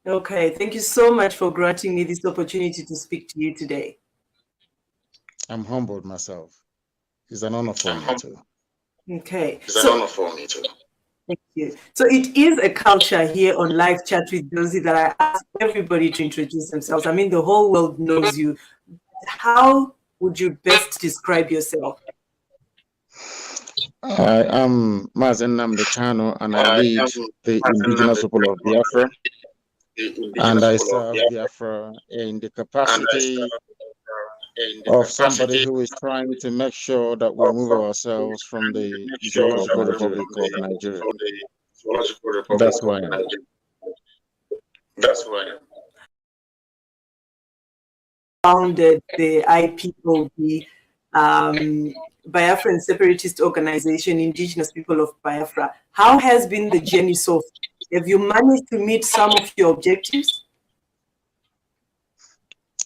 Okay, thank you so much for granting me this opportunity to speak to you today. I'm humbled myself. It's an honor for me too. Okay. Thank you. So it is a culture here on Live Chat with Josie that I ask everybody to introduce themselves. I mean, the whole world knows you. How would you best describe yourself? I am Mazi Nnamdi Kanu, and I lead the indigenous people of Biafra. And I serve Biafra in the capacity of somebody who is trying to make sure that we move ourselves from the zoological republic of Nigeria. That's why Founded the IPOB, Biafran separatist organization, indigenous people of Biafra. How has been the journey so far? Have you managed to meet some of your objectives?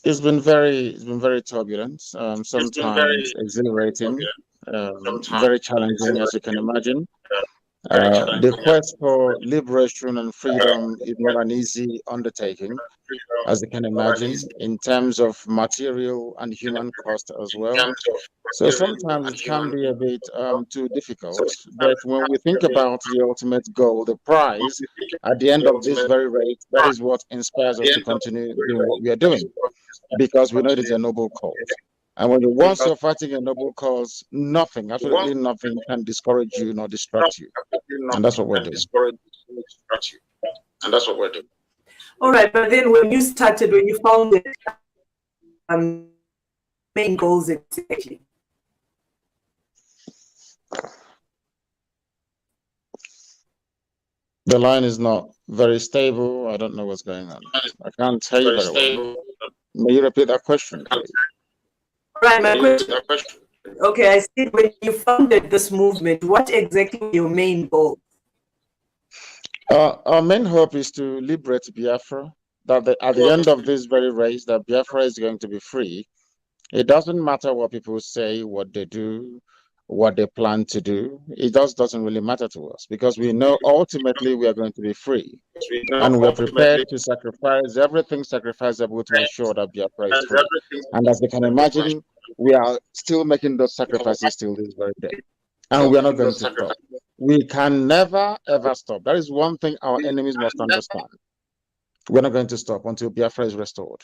It's been very turbulent, sometimes exhilarating, very challenging, as you can imagine. The quest for liberation and freedom is not an easy undertaking, as you can imagine, in terms of material and human cost as well. So sometimes it can be a bit too difficult. But when we think about the ultimate goal, the prize, at the end of this very race, that is what inspires us to continue doing what we are doing, because we know it is a noble cause. And once you're fighting a noble cause, nothing, absolutely nothing, can discourage you nor distract you. And that's what we're doing. All right, but then when you founded, main goals exactly? The line is not very stable. I don't know what's going on. I can't tell you very well. May you repeat that question, please? Right, my question. Okay, I said when you founded this movement, what exactly were your main goals? Our main hope is to liberate Biafra, that at the end of this very race, that Biafra is going to be free. It doesn't matter what people say, what they do, what they plan to do. It just doesn't really matter to us, because we know ultimately we are going to be free. And we're prepared to sacrifice everything sacrificable to ensure that Biafra is free. And as you can imagine, we are still making those sacrifices till this very day. And we are not going to stop. We can never, ever stop. That is one thing our enemies must understand. We're not going to stop until Biafra is restored.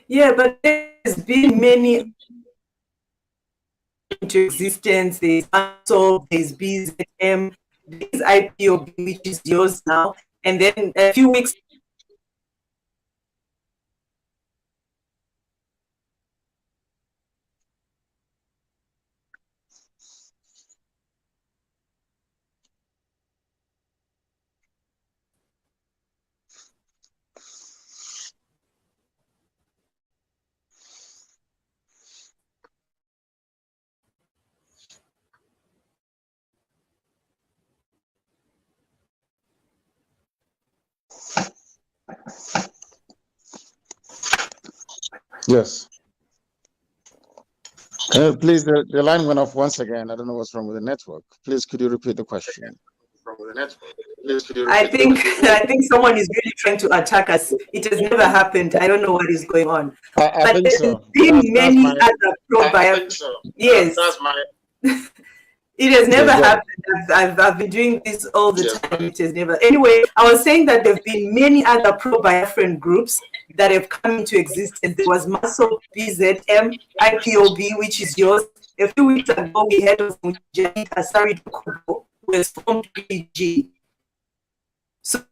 Yeah, but there's been many into existence. There's ASO, there's BZM, there's IPOB, which is yours now. And then a few weeks Yes. Please, the line went off once again. I don't know what's wrong with the network. Please, could you repeat the question? I think someone is really trying to attack us. It has never happened. I don't know what is going on. I think so. Been many other pro-Biafran. Yes. It has never happened. I've been doing this all the time. It has never. Anyway, I was saying that there have been many other pro-Biafran groups that have come into existence. There was MASO, BZM, IPOB, which is yours. A few weeks ago, we had Mujahid Asari Dokubo, who has formed PG. So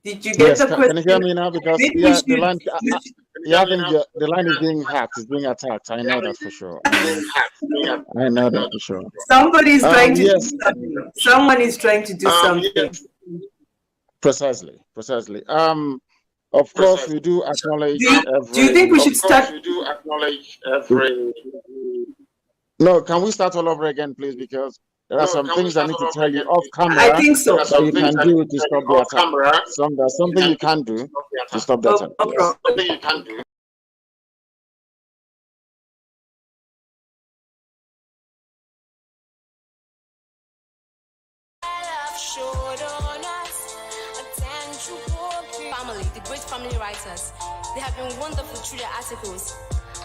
did you get the question? Can you hear me now? Because the line, the line is being hacked. It's being attacked. I know that for sure. I know that for sure. Somebody is trying to do something. Someone is trying to do something. Precisely. Of course, we do acknowledge. Do you think we should start? We do acknowledge every. No, can we start all over again, please? Because There are some things I need to tell you off camera. I think so. That you can do to stop the attack. There's something you can do to stop the attack. Yes. Something you can do. Family, the great family writers, they have been wonderful through their articles.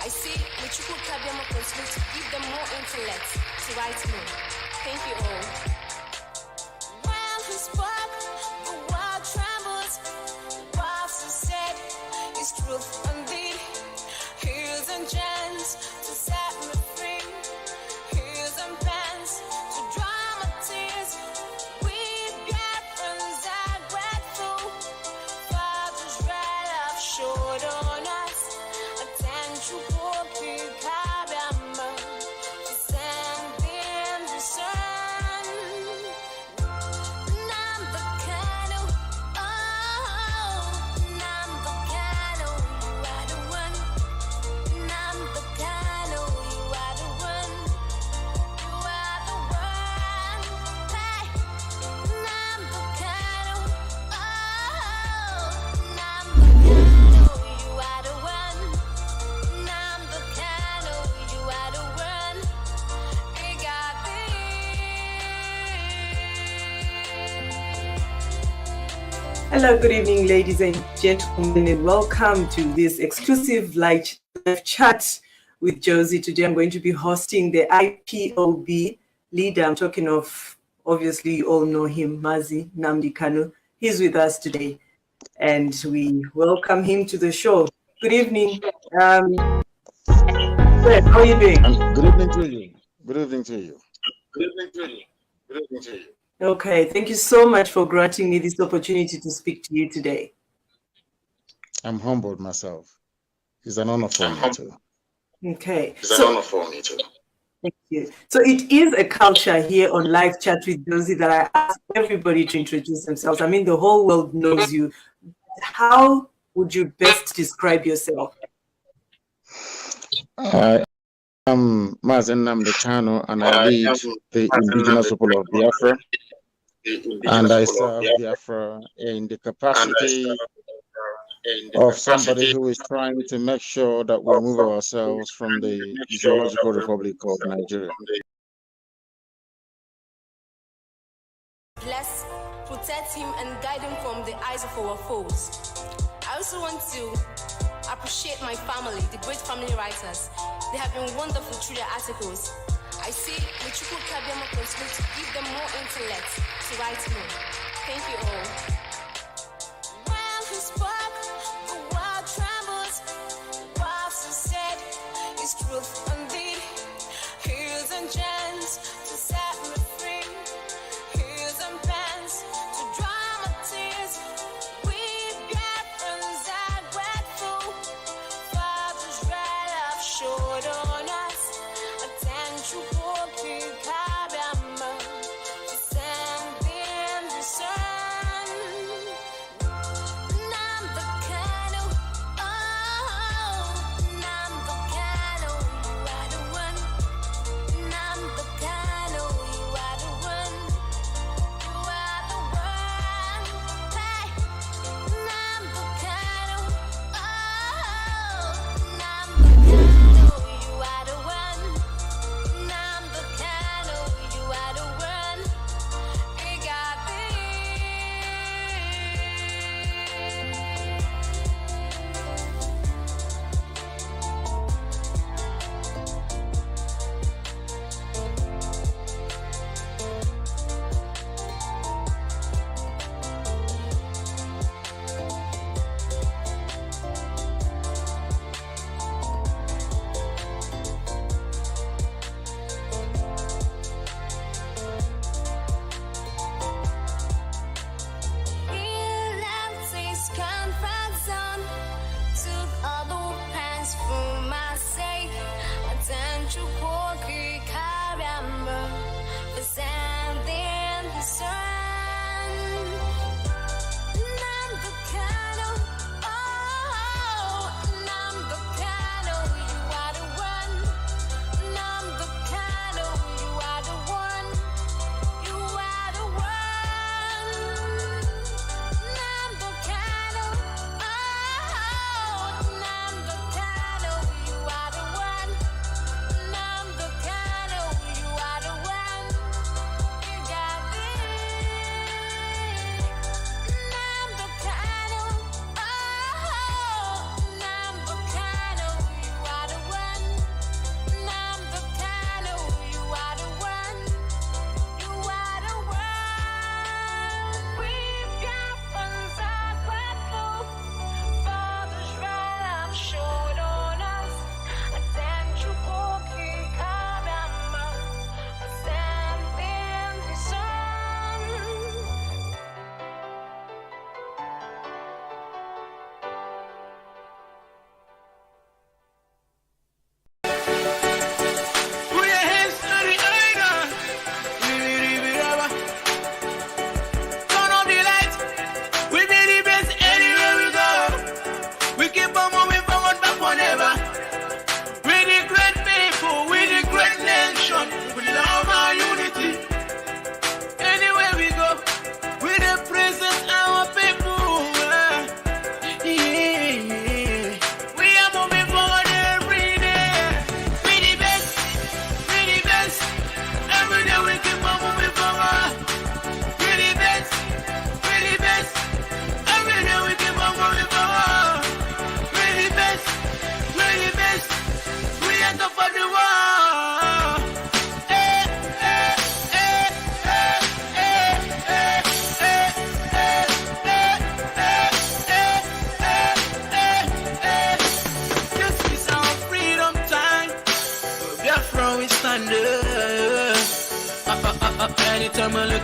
I see Michuku Kabiama continue to give them more intellect to write more. Thank you all. When he spoke, the world trembles. What he said is truth indeed. Heels and gems to set me free. Heels and pens to dry my tears. We Biafrans are grateful. Father's red love showed on us. Attention for big Kabama to send in the sun. Nnamdi Kanu, oh, Nnamdi Kanu, you are the one. Nnamdi Kanu, you are the one. You are the one. Hey, Nnamdi Kanu, oh, Nnamdi Kanu, you are the one. Nnamdi Kanu, you are the one. We got Hello, good evening, ladies and gentlemen, and welcome to this exclusive live chat with Josie. Today I'm going to be hosting the IPOB leader. I'm talking of, obviously, you all know him, Mazi Nnamdi Kanu. He's with us today, and we welcome him to the show. Good evening. Fred, how are you doing? Good evening to you. Good evening to you. Good evening to you. Good evening to you. Okay, thank you so much for granting me this opportunity to speak to you today. I'm humbled myself. It's an honor for me too. Okay. It's an honor for me too. Thank you. So it is a culture here on Live Chat with Josie that I ask everybody to introduce themselves. I mean, the whole world knows you. How would you best describe yourself? I am Mazi Nnamdi Kanu, and I lead the indigenous people of Biafra. And I serve Biafra in the capacity of somebody who is trying to make sure that we move ourselves from the zoological republic of Nigeria. bless, protect him, and guide him from the eyes of our foes. I also want to appreciate my family, the great family writers. They have been wonderful through their articles. I see Michuku Kabiama continue to give them more intellect to write more. Thank you all. When he spoke, the world trembles. What he said is truth indeed. Heels and gems to set me free. Heels and pens to dry my tears. We Biafrans are grateful. Father's red love showed on us. Attention for big Kabama to send in the sun. Nnamdi Kanu, oh, Nnamdi Kanu, you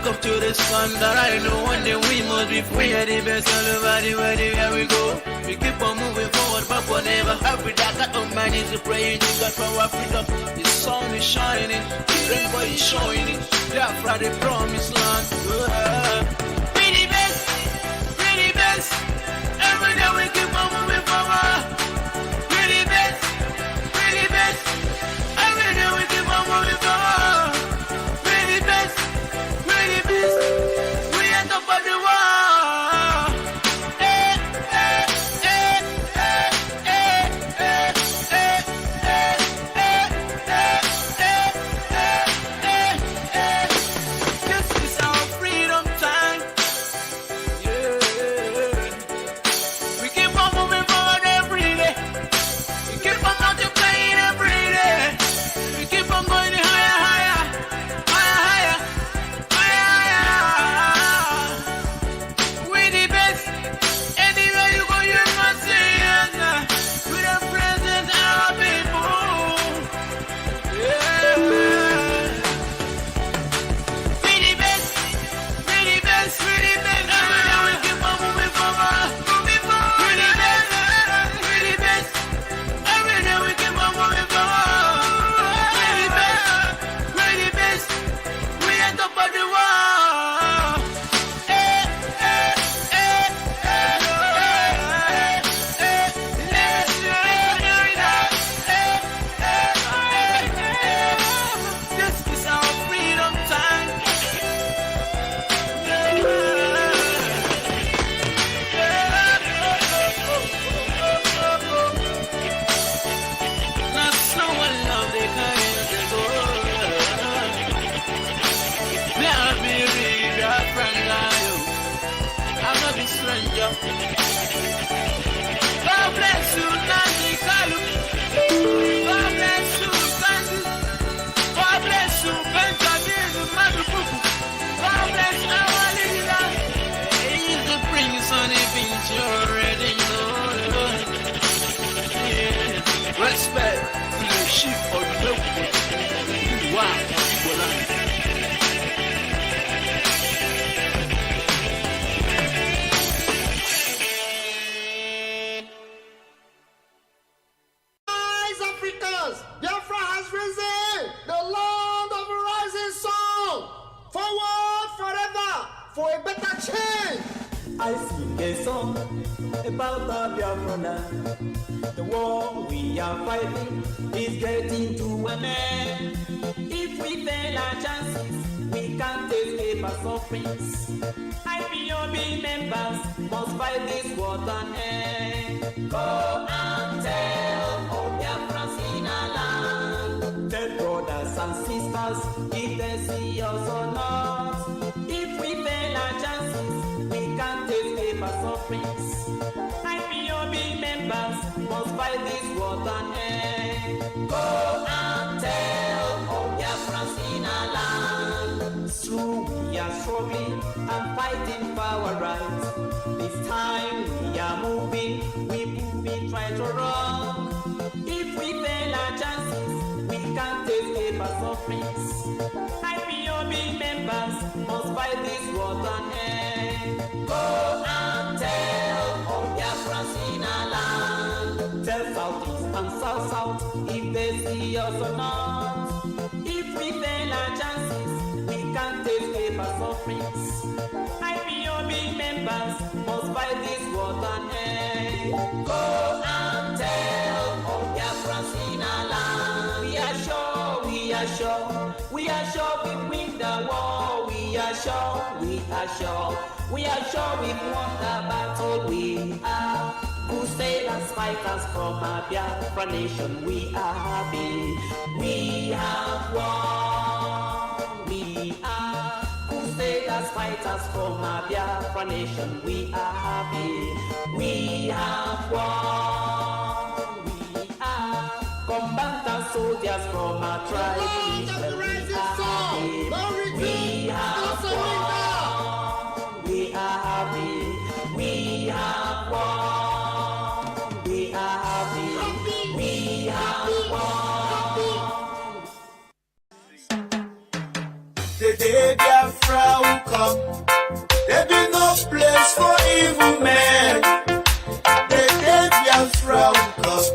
look up to the sun that I know one day we must be free. We are the best all over the world, here we go. We keep on moving forward, but whatever. Every day I got on my knees to pray to God for our freedom. The sun is shining, the rainbow is shining. Biafra, the promised land. We the best, we the best. Every day we keep on moving forward. We the best, we the best. Every day we keep on moving forward. We the best, we the best. We are top of the world. God bless you, Nnamdi Kanu. God bless you, Sandy. God bless you, Benjamin Madubuku. God bless our leader. He's the prince on the bench, you already know. Yeah. Respect to the sheep of the local. Wow, Biafra has risen, the land of a rising sun. Forward forever for a better change. I sing a song about the Biafran land. The war we are fighting is getting to an end. If we fail our chances, we can't escape our sufferings. IPOB members must fight this war and end. Go and tell all Biafrans in our land. Tell brothers and sisters if they see us or not. If we fail our chances, we can't escape our sufferings. IPOB members must fight this war and end. Go and tell all Biafrans in our land. True, we are struggling and fighting for our rights. This time we are moving, we try to run. If we fail our chances, we can't escape our sufferings. IPOB members must fight this war and end. Go and tell all Biafrans in our land. Tell Southeast and South if they see us or not. If we fail our chances, we can't escape our sufferings. IPOB members must fight this war and end. Go and tell all Biafrans in our land. We are sure, we are sure, we are sure we win the war. We are sure, we are sure, we are sure we won the battle. We are crusaders, fighters from our Biafra nation. We are happy, we have won. We are crusaders, fighters from our Biafra nation. We are happy, we have won. We are combatant soldiers from our tribe. We are happy, we have won. We are happy, we have won. We are happy, we have won. The day Biafra there be no place for evil men. The day Biafra will come,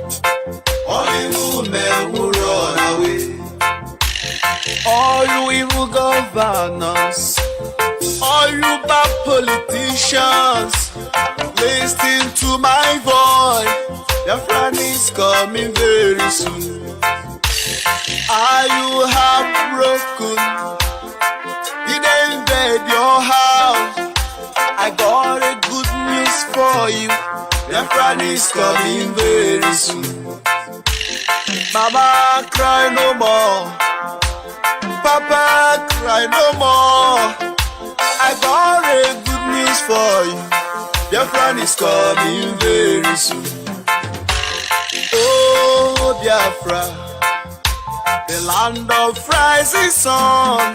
all evil men will run away. All you evil governors, all you bad politicians, listen to my voice. Biafran is coming very soon. Are you heartbroken? Did they invade your house? I got a good news for you. Biafran is coming very soon. Mama, cry no more. Papa, cry no more. I got a good news for you. Biafran is coming very soon. Oh, Biafra, the land of rising sun.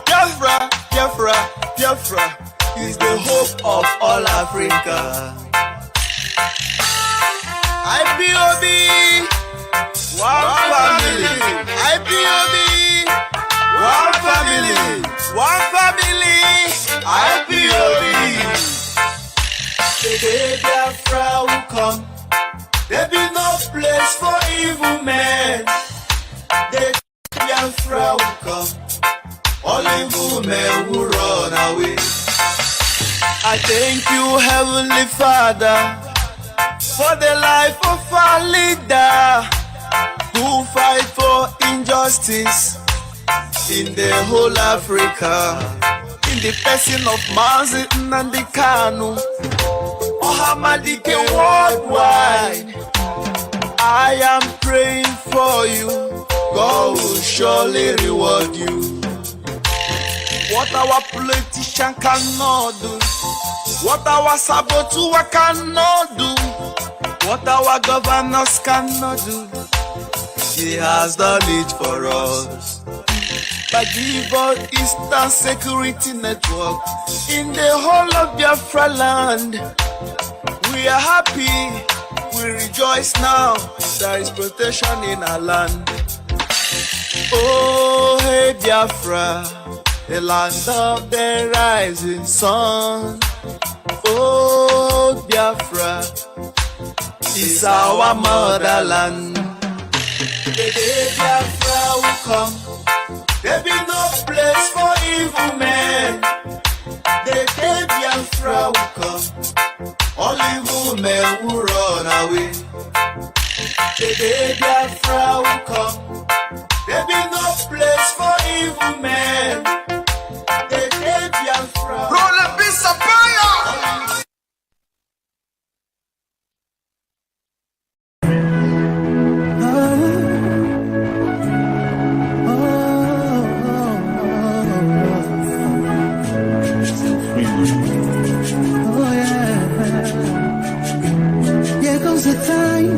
Biafra, Biafra, Biafra is the hope of all Africa. IPOB, one family. IPOB, one family. One family. IPOB. The day Biafra will come, there be no place for evil men. The Biafra will come, all evil men will run away. I thank you, Heavenly Father, for the life of our leader who fight for injustice in the whole Africa. In the person of Mazi Nnamdi Kanu, Mohammadike worldwide, I am praying for you. God will surely reward you. What our politician cannot do, what our saboteur cannot do, what our governors cannot do, He has done it for us. By giving Eastern Security Network in the whole of Biafra land, we are happy, we rejoice now. There is protection in our land. Oh, hey Biafra, the land of the rising sun. Oh, Biafra is our motherland. The day Biafra will come, there be no place for evil men. The day Biafra will come, all evil men will run away. The day Biafra will come, there be no place for evil men. The day Biafra. Roll a piece of fire. The time,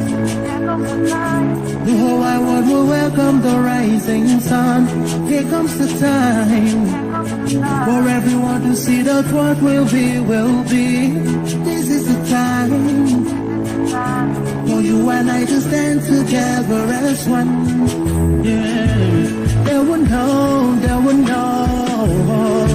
the whole wide world will welcome the rising sun. Here comes the time for everyone to see that what will be, will be. This is the time for you and I to stand together as one. Yeah, they will know, they will know.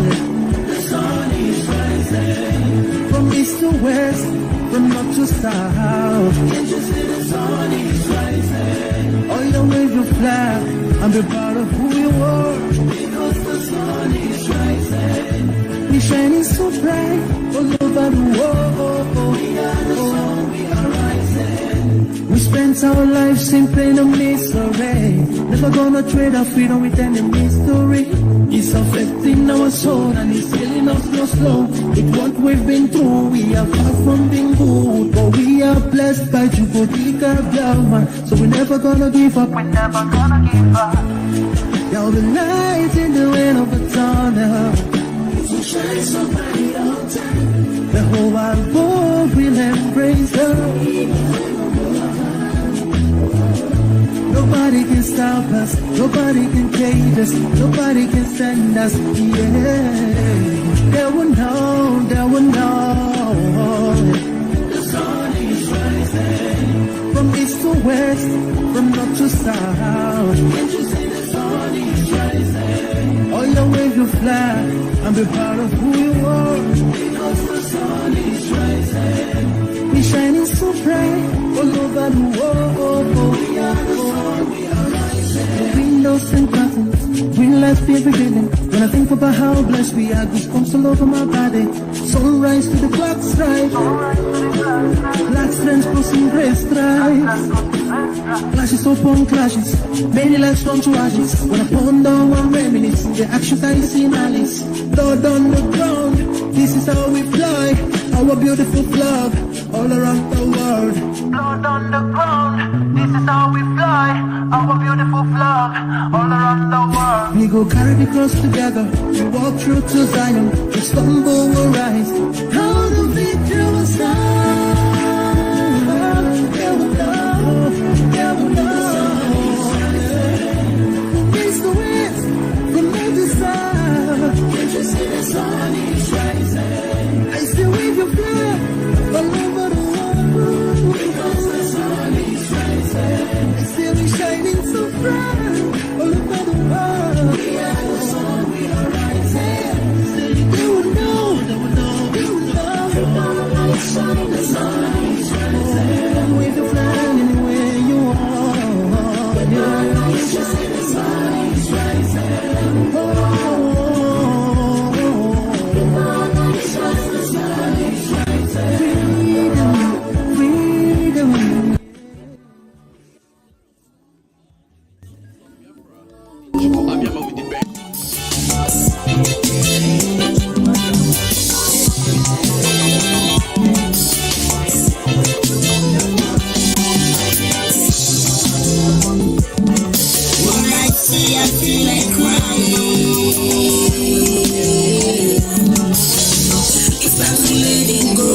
The sun is rising from east to west, from north to south. Can't you see the sun is rising? Oh, you wave your flag and be proud of who you are. Because the sun is rising. We're shining so bright all over the world. We are the sun, we are rising. We spent our lives in pain and misery. Never gonna trade our freedom with any mystery. It's affecting our soul and it's killing us slow. It's what we've been through. We are far from being good, but we are blessed by Chukwudika Biafra. So we're never gonna give up. We're never gonna give up. There'll be light in the end of the tunnel. It will shine so bright all time. The whole wide world will embrace us. Nobody can stop us, nobody can cage us, nobody can stand us, yeah. They will know, they will know. The sun is rising from east to west, from north to south. Can't you see the sun is rising? Oh, you wave your flag and be proud of who you are. Windows and curtains, green lights be every day. When I think about how blessed we are, goosebumps all over my body. Sunrise to the clock strike, black strands crossing gray stripes. Clashes upon clashes, many lives turn to ashes. When I ponder one reminisce, the actions I see in Alice. Blood on the ground, this is how we fly. Our beautiful flag, all around the world. Blood on the ground, this is how we fly. Our beautiful flag, all around the world. We go carry the cross together, we walk through to Zion. We stumble, we'll rise. How the victory will stand. It's the west from north to south. Can't you see the sun is rising? I still wave your flag all over the world. Because the sun is rising. I still be shining so bright all over the world. We are the sun, we are rising. Still they will know, they will know, they will know. The light shine, the sun is rising. Wave your flag anywhere you are. Your light shine, the sun is rising. Oh, the light shine, the sun is rising. Freedom, freedom. I feel like crying. If I'm letting go,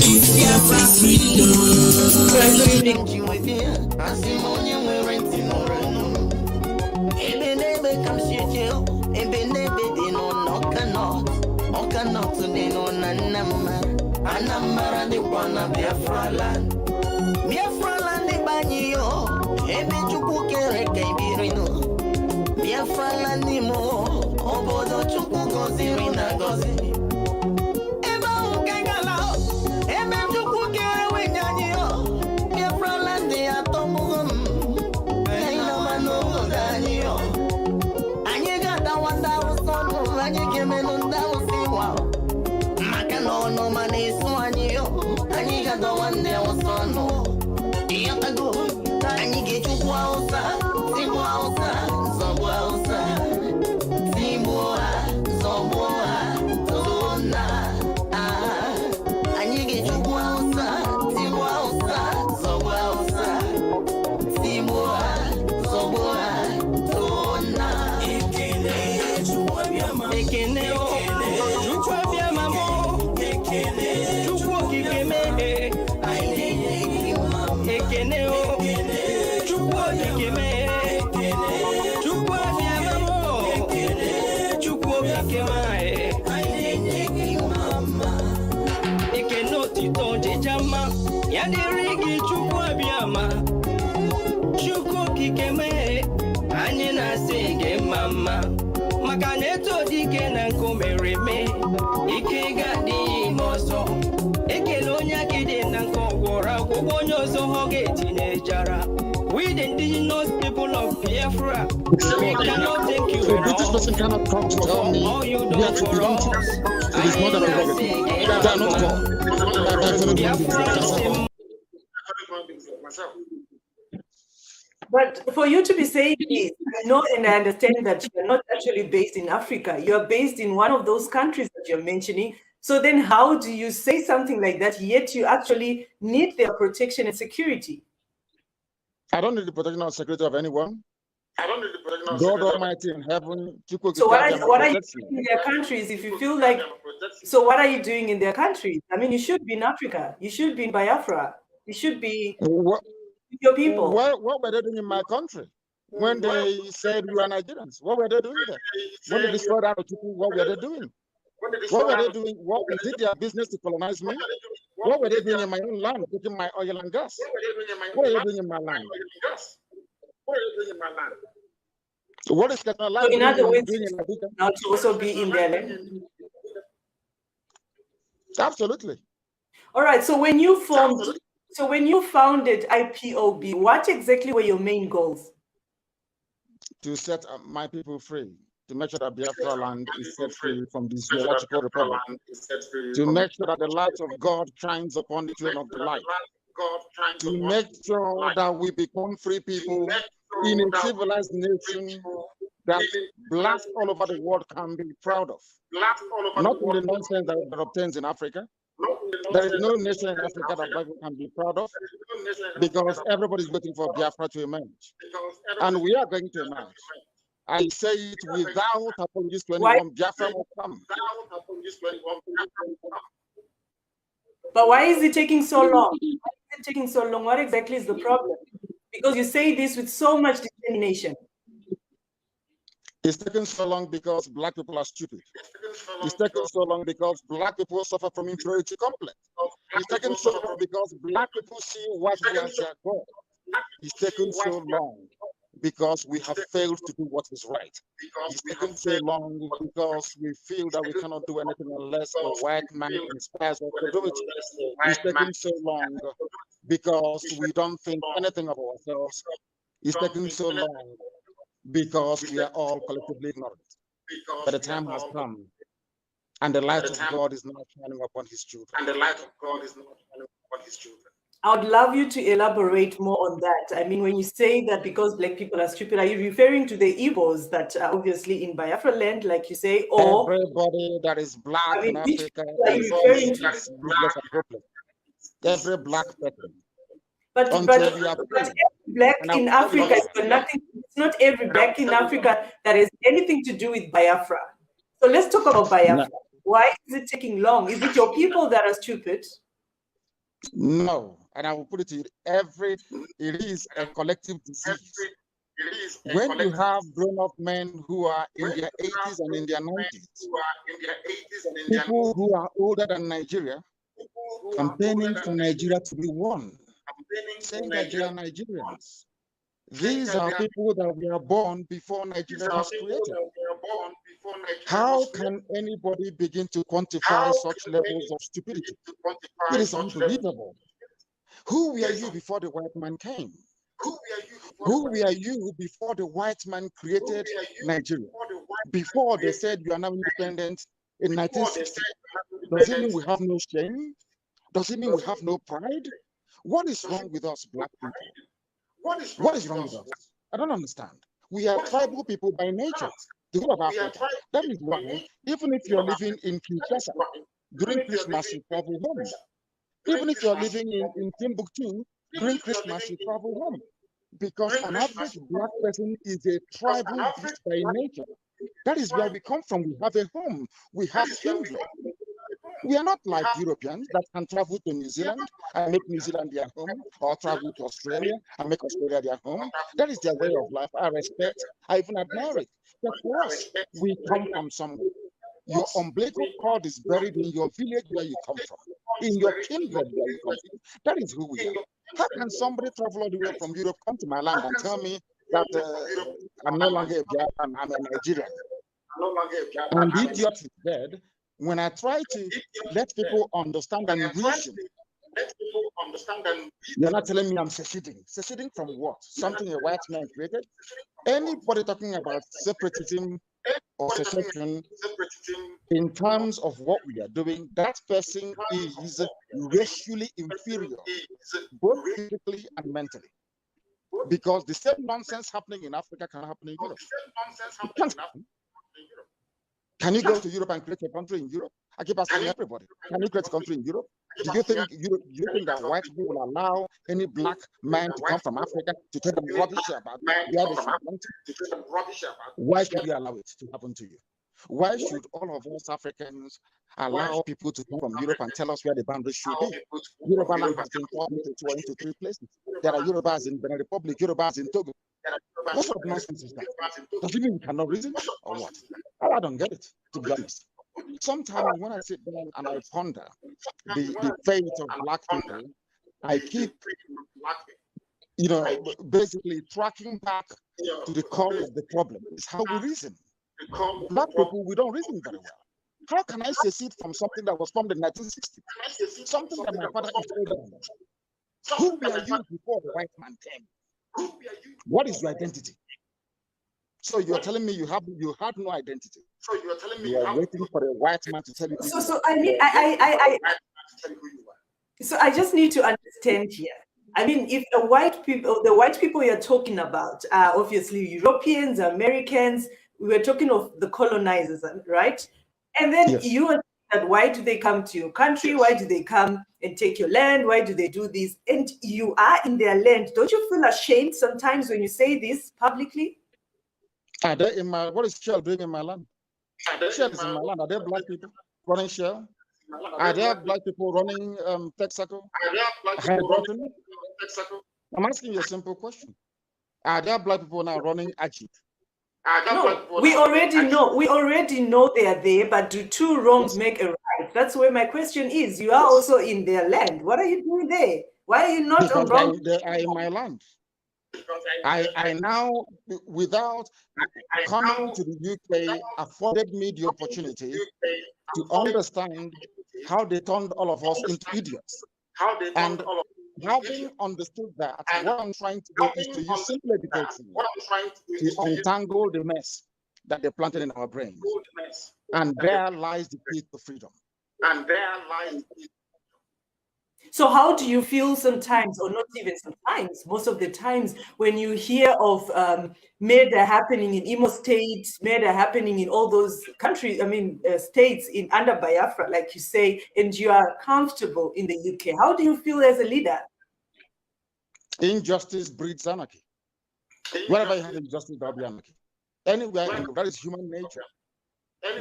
if Biafra freedom, I see money we're renting or Ebe nebe come shit you, Ebe nebe they no cannot to they no Anamara the one of Biafra land. Biafra land banyo, ebe chukwu kere ka ibirino. Biafra land mo, obodo chukwu goziri na gozi. Ebe ukengala, ebe chukwu kere wenyanyo. Biafra land atomugum, ina mano danyo. Anye gada wanda usonu, anye kemenu nda usiwa. Maka no mane suanyo, anye gada wanda usonu. Yatago, ani get you wausa, Timwausa, Zobwausa, Timboa, Zobwa, Zona, ani get you wausa, Timwausa, Zobwausa, Timboa, Zobwa, Zona. Ekene, Chuabiama, Ekene, Chuabiama, Ekene, Chuakime. Ekene o, chukwu okikeme. Chukwu abịamamo, chukwu okikeme. Ekene otito jejama, ya dịrị gị chukwu abịama. Chukwu okikeme, anyị na-asị gị mama. Maka na eto dike na nkụ mere eme, ike ga-adịghị ime ọzọ. Ekele onye akịdị na nkụ gwọrọ akwụkwọ onye ọzọ ọ ga-etinye jara. We the indigenous people of Biafra, we cannot take you at This person cannot come to tell me all you we are do for us. It is not that I'm But for you to be saying this, I know and I understand that you're not actually based in Africa. You're based in one of those countries that you're mentioning. So then how do you say something like that, yet you actually need their protection and security? I don't need the protection and security of anyone. I don't need the protection of God Almighty in heaven. So what are you doing in their countries if you feel like, so what are you doing in their countries? I mean, you should be in Africa. You should be in Biafra. You should be with your people. What were they doing in my country? When they said we are Nigerians, what were they doing there? When they destroyed our people, what were they doing? What were they doing? What is it their business to colonize me? What were they doing in my own land, taking my oil and gas? What are they doing in my land? What is that land? So in other words, not to also be in their land? Absolutely. All right. So when you founded IPOB, what exactly were your main goals? To set my people free, to make sure that Biafra land is set free from this geological republic, to make sure that the light of God shines upon the throne of the light, to make sure that we become free people in a civilized nation that blacks all over the world can be proud of. Not in the nonsense that obtains in Africa. There is no nation in Africa that black people can be proud of, because everybody's waiting for Biafra to emerge. And we are going to emerge. I say it without apologies to anyone. Biafra will come. But why is it taking so long? Why is it taking so long? What exactly is the problem? Because you say this with so much determination. It's taking so long because black people are stupid. It's taking so long because black people suffer from inferiority complex. It's taking so long because black people see white as their God. It's taking so long because we have failed to do what is right. It's taken so long because we feel that we cannot do anything unless a white man inspires us to do it. It's taken so long because we don't think anything of ourselves. It's taken so long because we are all collectively ignorant. But the time has come, and the light of God is now shining upon his children. I would love you to elaborate more on that. I mean, when you say that because black people are stupid, are you referring to the Igbos that are obviously in Biafra land, like you say, or everybody that is black in Africa is useless and hopeless? Every black person. But every black in Africa is nothing. It's not every black in Africa that has anything to do with Biafra. So let's talk about Biafra. No. Why is it taking long? Is it your people that are stupid? No, and I will put it to you, it is a collective disease. When you have grown-up men who are in their 80s and in their 90s, people who are older than Nigeria, campaigning for Nigeria to be one, saying that they are Nigerians. These are people that were born before Nigeria was created. How can anybody begin to quantify such levels of stupidity? It is unbelievable. Who were you before the white man came? Who were you before the white man created Nigeria? Before they said you are now independent in 1960. Does it mean we have no shame? Does it mean we have no pride? What is wrong with us, black people? What is wrong with us? I don't understand. We are tribal people by nature. The whole of Africa. That is why, even if you're living in Kinshasa, during Christmas you travel home. Even if you're living in Timbuktu, during Christmas you travel home. Because an average black person is a tribal beast by nature. That is where we come from. We have a home. We have kindred. We are not like Europeans that can travel to New Zealand and make New Zealand their home, or travel to Australia and make Australia their home. That is their way of life. I respect, I even admire it. But for us, we come from somewhere. Your umbilical cord is buried in your village where you come from, in your kindred where you come from. That is who we are. How can somebody travel all the way from Europe, come to my land and tell me that I'm no longer a Biafran, I'm a Nigerian? And the idiot is dead. When I try to let people understand and reason, you're not telling me I'm seceding. Seceding from what? Something a white man created? Anybody talking about separatism or secession in terms of what we are doing, that person is racially inferior, both physically and mentally. Because the same nonsense happening in Africa can happen in Europe. It can't happen. Can you go to Europe and create a country in Europe? I keep asking everybody, can you create a country in Europe? Do you think that white people will allow any black man to come from Africa to tell them rubbish about where they should want to? Why should we allow it to happen to you? Why should all of us Africans allow people to come from Europe and tell us where the boundaries should be? Yoruba land has been torn into 3 places. There are Yorubas in Benin Republic, Yorubas in Togo. What sort of nonsense is that? Does it mean we cannot reason or what? I don't get it, to be honest. Sometimes when I sit down and I ponder the fate of black people, I keep, basically tracking back to the core of the problem. It's how we reason. Black people, we don't reason very well. How can I secede from something that was formed in 1960? Something that my father is older than. Who were you before the white man came? What is your identity? So you're telling me you had no identity. So you're telling me you are waiting for a white man to tell you. So I mean, so I just need to understand here. I mean, if the white people you're talking about are obviously Europeans, Americans, we were talking of the colonizers, right? And then Yes. you are that why do they come to your country? Why do they come and take your land? Why do they do this? And you are in their land. Don't you feel ashamed sometimes when you say this publicly? Are they in my, what is Shell doing in my land? Shell is in my land. Are there black people running Shell? Are there black people running Texaco? I'm asking you a simple question. Are there black people now running Ajit? No, we already know they are there, but do two wrongs make a right? That's where my question is. You are also in their land. What are you doing there? Why are you not because on they are in my land. I now, without coming to the UK, afforded me the opportunity to understand how they turned all of us into idiots. And having understood that, what I'm trying to do is to use simple education to untangle the mess that they planted in our brains. And there lies the key to freedom. So how do you feel sometimes, or not even sometimes, most of the times, when you hear of murder happening in Imo State, murder happening in all those countries, states in under Biafra, like you say, and you are comfortable in the UK? How do you feel as a leader? Injustice breeds anarchy. Wherever you have injustice, there will be anarchy. Anywhere, that is human nature.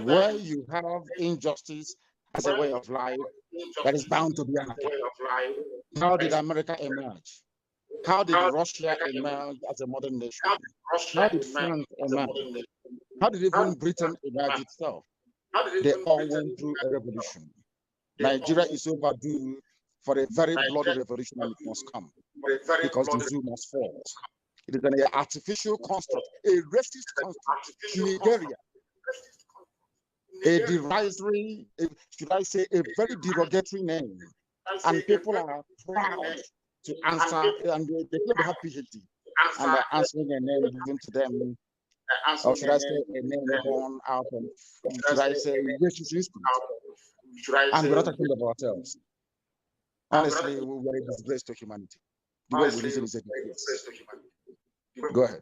Where you have injustice as a way of life, that is bound to be anarchy. How did America emerge? How did Russia emerge as a modern nation? How did France emerge? How did even Britain emerge itself? They all went through a revolution. Nigeria is overdue for a very bloody revolution, and it must come because the zoo must fall. It is an artificial construct, a racist construct. Nigeria, a derisory, should I say, a very derogatory name, and people are proud to answer, and they claim they have PhD, and they're answering a name given to them, or should I say, a name born out of, should I say, racist instinct, and we're not talking about ourselves. Honestly, we are a disgrace to humanity. The way we listen is a disgrace. Go ahead.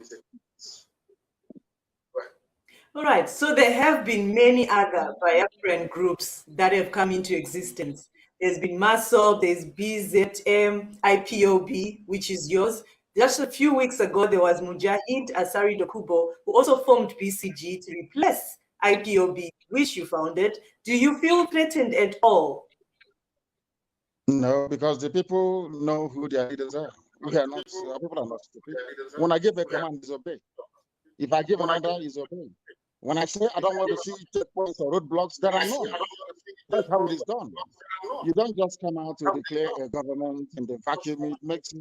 All right, so there have been many other Biafran groups that have come into existence. There's been MASOB, there's BZM, IPOB, which is yours. Just a few weeks ago, there was Mujahid Asari Dokubo, who also formed BCG to replace IPOB, which you founded. Do you feel threatened at all? No, because the people know who their leaders are. We are not, people are not stupid. When I give a command, is obey. If I give an order, is obey. When I say I don't want to see checkpoints or roadblocks, there are none. That's how it is done. You don't just come out to declare a government in the vacuum. It makes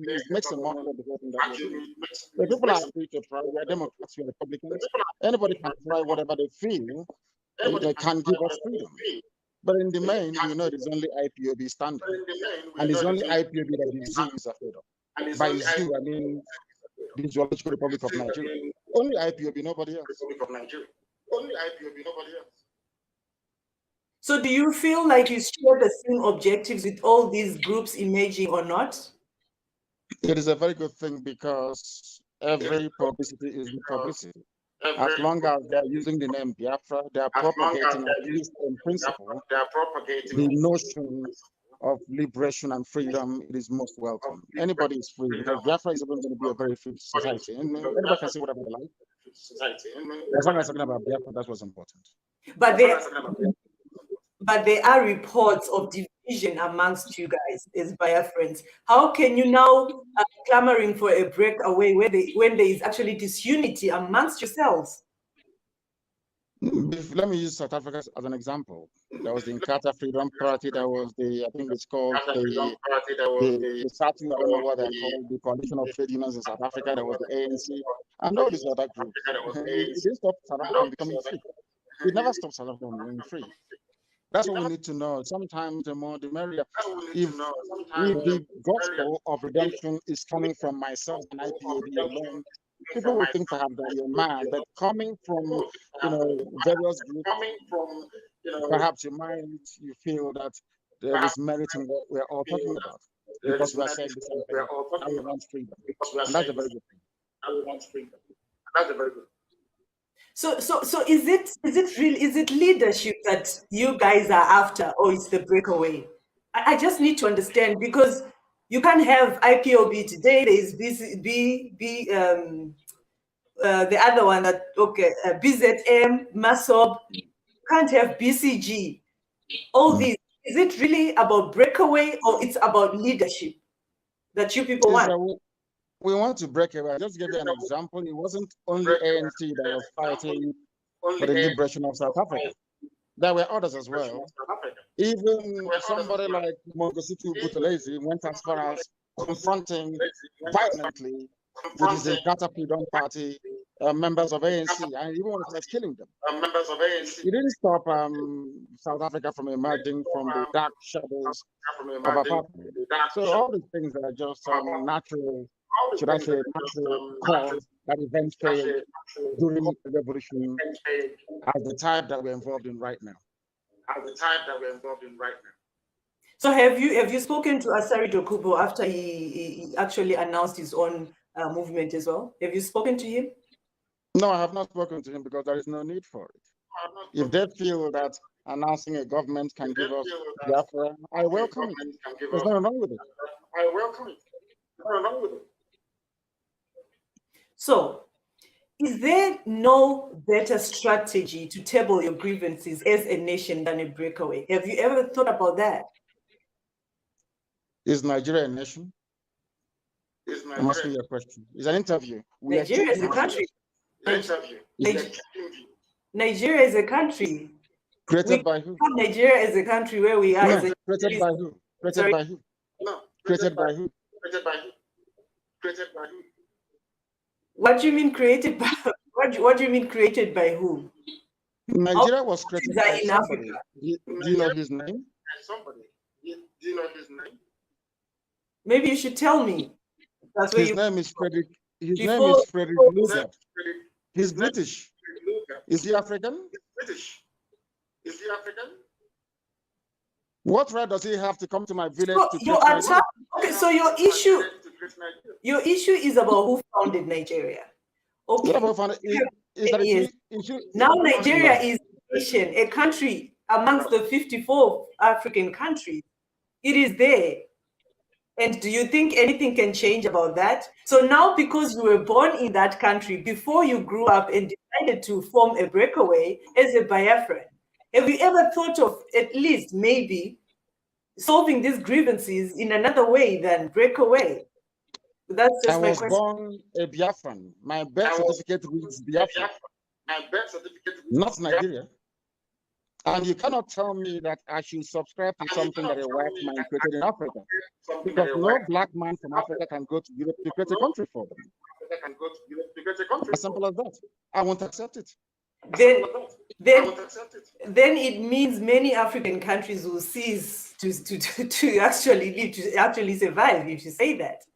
a model of the person that you do. The people are free to try. We are Democrats, we are Republicans. Anybody can try whatever they feel. They can give us freedom. But in the main, you know, it is only IPOB standing. And it's only IPOB that the zoo is afraid of. By zoo, I mean the Zoological Republic of Nigeria. Only IPOB, nobody else. So do you feel like you share the same objectives with all these groups emerging or not? It is a very good thing because every publicity is the publicity. As long as they're using the name Biafra, they're propagating, at least in principle, the notion of liberation and freedom. It is most welcome. Anybody is free because Biafra is going to be a very free society. And anybody can say whatever they like. As long as talking about Biafra, that's what's important. But there are reports of division amongst you guys as Biafrans. How can you now clamoring for a breakaway when there is actually disunity amongst yourselves? Let me use South Africa as an example. There was the Inkatha Freedom Party. There was the, I think it's called the SATU, I don't know what they're called, the Coalition of Trade Unions in South Africa. There was the ANC, and all these other groups. It didn't stop South Africa from becoming free. It never stopped South Africa from being free. That's what we need to know. Sometimes the more the merrier. If the gospel of redemption is coming from myself and IPOB alone, people will think perhaps that you're mad. But coming from various groups, perhaps you feel that there is merit in what we're all talking about, because we are saying the same thing. I will want freedom, and that's a very good thing. I will want freedom. That's a very good thing. So is it leadership that you guys are after, or it's the breakaway? I just need to understand, because you can't have IPOB today. There is the other one that BZM, MASOB. You can't have BCG. All these. Is it really about breakaway, or it's about leadership that you people want? We want to break away. I'll just give you an example. It wasn't only ANC that was fighting for the liberation of South Africa. There were others as well. Even somebody like Mongositu Buthelezi went as far as confronting violently with the Inkatha Freedom Party members of ANC, and even was killing them. It didn't stop South Africa from emerging from the dark shadows of apartheid. So all these things are just natural. Should I say natural cause that events failed during the revolution as the type that we're involved in right now. So have you spoken to Asari Dokubo after he actually announced his own movement as well? Have you spoken to him? No, I have not spoken to him, because there is no need for it. If they feel that announcing a government can give us Biafra, I welcome it. There's nothing wrong with it. I welcome it. There's nothing wrong with it. So, is there no better strategy to table your grievances as a nation than a breakaway? Have you ever thought about that? Is Nigeria a nation? I'm asking you a question. It's an interview. Nigeria is a country. Nigeria is a country. Created by who? Nigeria is a country where we are. Created by who? Created by who? No. Created by who? Created by who? Created by who? What do you mean created by? What do you mean created by who? Nigeria was created by in somebody. Africa. Do you know his name? Somebody. Do you know his name? Maybe you should tell me. That's his name is Frederick. His name is Frederick Luger. He's British. Is he African? British. Is he African? What right does he have to come to my village to your attack? Okay, so your issue is about who founded Nigeria. Okay. Now Nigeria is a nation, a country amongst the 54 African countries. It is there. And do you think anything can change about that? So now, because you were born in that country, before you grew up and decided to form a breakaway as a Biafran, have you ever thought of at least maybe solving these grievances in another way than breakaway? That's just my question. I was born a Biafran. My birth certificate reads Biafran. Not Nigeria. And you cannot tell me that I should subscribe to something that a white man created in Africa. Because no black man from Africa can go to Europe to create a country for them. As simple as that. I won't accept it. Then it means many African countries will cease to actually survive, if you say that.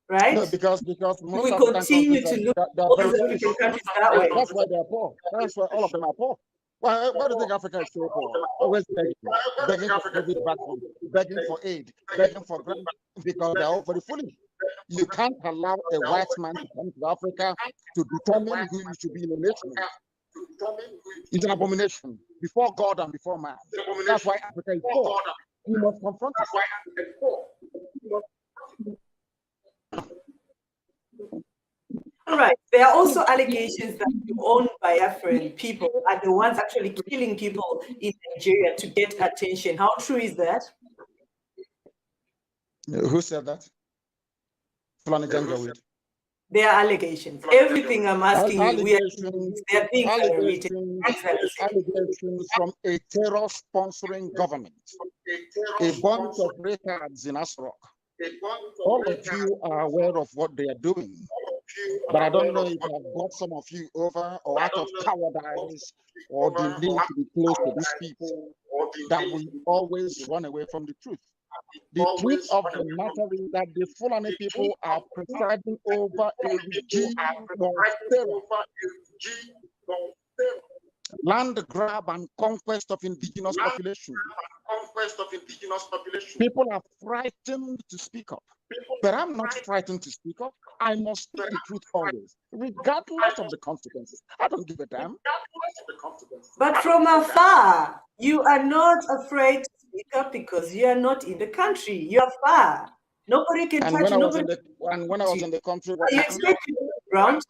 Right? No, because most we continue to look at all these African countries that way. That's why they're poor. That's why all of them are poor. Why do you think Africa is so poor? Always begging for aid, begging for grant, because they're all very foolish. You can't allow a white man to come to Africa to determine who you should be in a nation. It's an abomination before God and before man. That's why Africa is poor. You must confront it. All right. There are also allegations that your own Biafran people are the ones actually killing people in Nigeria to get attention. How true is that? Who said that? There are allegations. Everything I'm asking you, there are things allegations from a terror-sponsoring government. A bunch of retards in Asrock. All of you are aware of what they are doing. But I don't know if I've got some of you over or out of cowardice or the need to be close to these people that we always run away from the truth. The truth of the matter is that the Fulani people are presiding over a regime of terror, land grab and conquest of indigenous population. People are frightened to speak up, but I'm not frightened to speak up. I must speak the truth always, regardless of the consequences. I don't give a damn. But from afar, you are not afraid to speak up because you are not in the country. You are far. Nobody can touch you. When I was in the country, what you happened? expect to be around?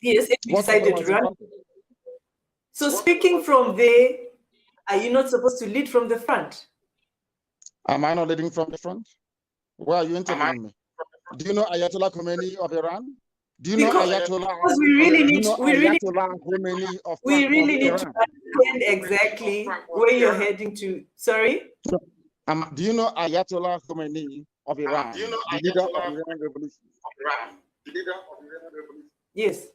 Yes, if you decided to run. So speaking from there, are you not supposed to lead from the front? Am I not leading from the front? Why are you interviewing me? Do you know Ayatollah Khomeini of Iran? Do you know Ayatollah? Because we really need to understand exactly where you're heading to. Sorry? Do you know Ayatollah Khomeini of Iran? The leader of the Iranian Revolution. Yes.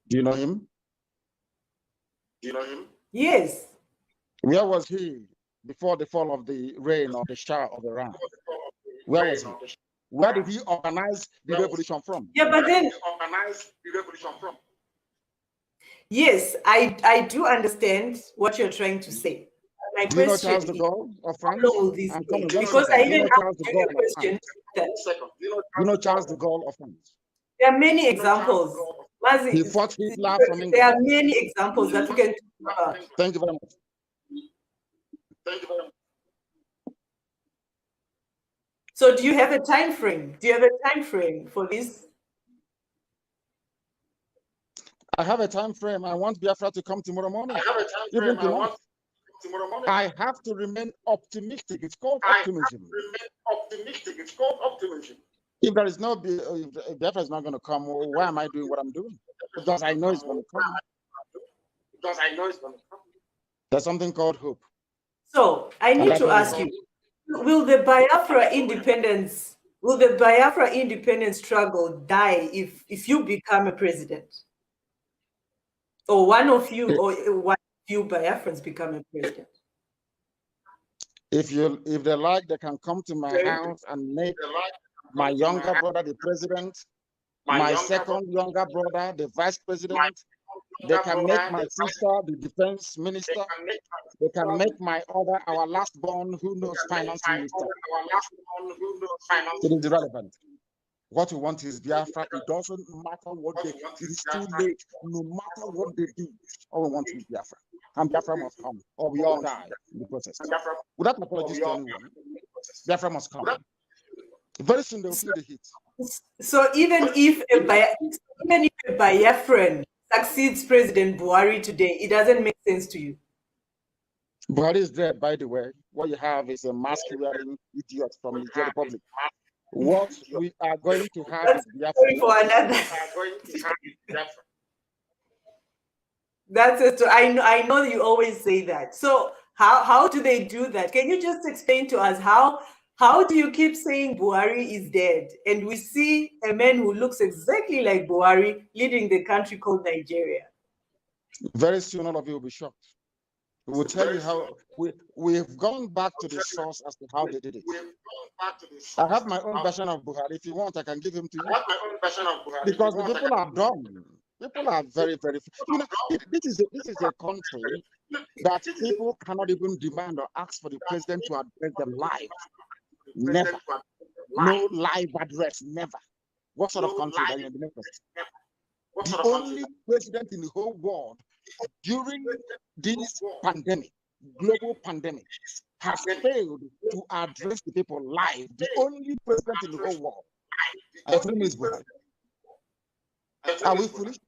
Do you know him? Yes. Where was he before the fall of the reign of the Shah of Iran? Where was he? Where did he organize the revolution from? Yeah, but then yes, I do understand what you're trying to say. My do you know Charles de Gaulle of France? Because I even asked you a question. You know Charles de Gaulle of France? There are many examples. Mazi, he fought Hitler from England. There are many examples that we can talk about. Thank you very much. So do you have a time frame? Do you have a time frame for this? I have a time frame. I want Biafra to come tomorrow morning. I have to remain optimistic. It's called optimism. If there is no, if Biafra is not going to come, well, why am I doing what I'm doing? Because I know it's going to come. There's something called hope. So I need to ask you, will the Biafra independence struggle die if you become a president? Or one of you Biafrans become a president? If they like, they can come to my house and make my younger brother the president, my second younger brother the vice president. They can make my sister the defense minister. They can make our last born who knows finance minister. It is irrelevant. What we want is Biafra. It doesn't matter what they do. It is too late. No matter what they do, all we want is Biafra. And Biafra must come, or we all die in the process. Without apologies to anyone, Biafra must come. Very soon they will feel the heat. So even if a Biafran succeeds President Buhari today, it doesn't make sense to you? Buhari is dead, by the way. What you have is a mask-wearing idiot from the Niger Republic. What we are going to have is Biafra. For another. That's it. I know you always say that. So how do they do that? Can you just explain to us how do you keep saying Buhari is dead? And we see a man who looks exactly like Buhari leading the country called Nigeria. Very soon, all of you will be shocked. We will tell you how we've gone back to the source as to how they did it. I have my own version of Buhari. If you want, I can give him to you. Because the people are dumb. People are very, very. You know, this is a country that people cannot even demand or ask for the president to address them live. Never. No live address. Never. What sort of country are you in the next? The only president in the whole world during this pandemic, global pandemic, has failed to address the people live. The only president in the whole world. I think is Buhari. Are we foolish?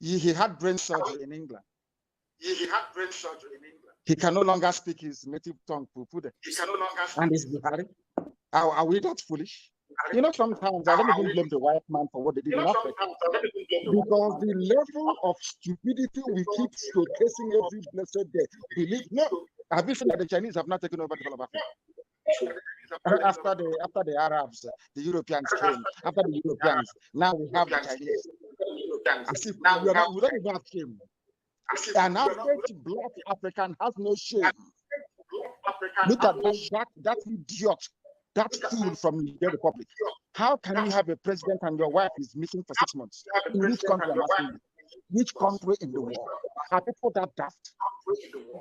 He had brain surgery in England. He can no longer speak his native tongue. And it's Buhari. Are we that foolish? You know, sometimes I don't even blame the white man for what they did in Africa. Because the level of stupidity we keep showcasing every blessed day. Believe no. Have you seen that the Chinese have not taken over the whole of Africa? After the Arabs, the Europeans came. After the Europeans, now we have the Chinese. As if we don't even have shame. An average black African has no shame. Look at that idiot, that fool from the Republic. How can you have a president and your wife is missing for 6 months? In which country am I asking you? Which country in the world? Are people that daft?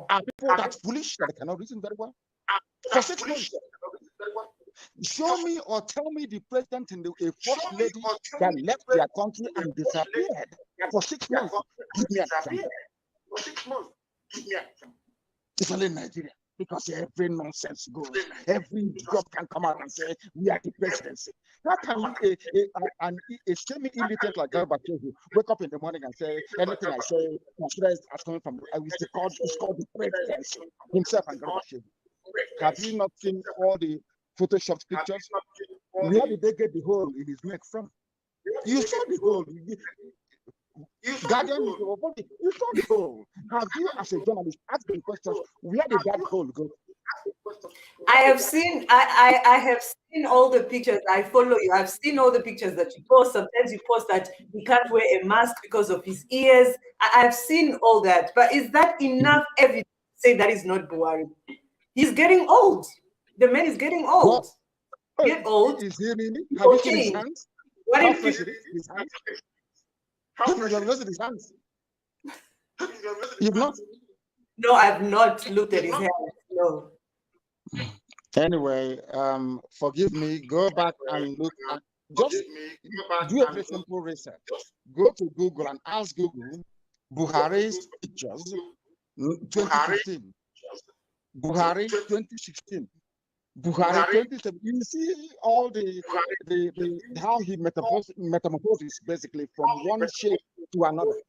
Are people that foolish that they cannot reason very well? For 6 months. Show me or tell me the president and a first lady that left their country and disappeared for 6 months. Give me an example. It's only Nigeria, because every nonsense goes. Every job can come out and say, we are the presidency. How can a semi-illiterate like Gorbachev wake up in the morning and say, anything I say, is coming from, it's called the presidency, himself and Gorbachev. Have you not seen all the Photoshopped pictures? Where did they get the hole in his neck from? You saw the hole. Guardian, you saw the hole. Have you, as a journalist, asked the questions? Where did that hole go? I have seen. I have seen all the pictures. I follow you. I've seen all the pictures that you post. Sometimes you post that he can't wear a mask because of his ears. I've seen all that. But is that enough evidence to say that is not Buhari? He's getting old. The man is getting old. Get old. Is he really? Have you seen his hands? What How if fresh it is? His hands? How fresh it is? His hands? You've not? No, I've not looked at his hands. No. Anyway, forgive me. Go back and look at. Just do a very simple research. Go to Google and ask Google Buhari's pictures 2015. Buhari 2016. Buhari 2017. You see all the how he metamorphoses basically from one shape to another.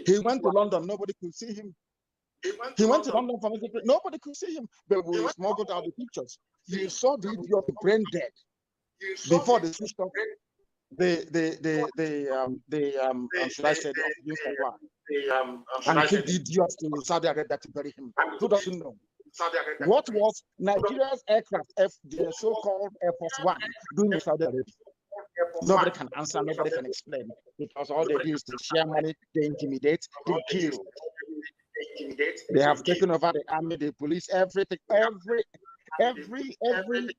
He went to London, nobody could see him. He went to London for music, nobody could see him. But we smuggled out the pictures. You saw the idiot brain dead before the system. Should I say and took the idiots to Saudi Arabia to bury him. Who doesn't know? What was Nigeria's aircraft, the so-called Air Force One, doing in Saudi Arabia? Nobody can answer, nobody can explain, because all they do is to share money, they intimidate, they kill. They have taken over the army, the police, everything, every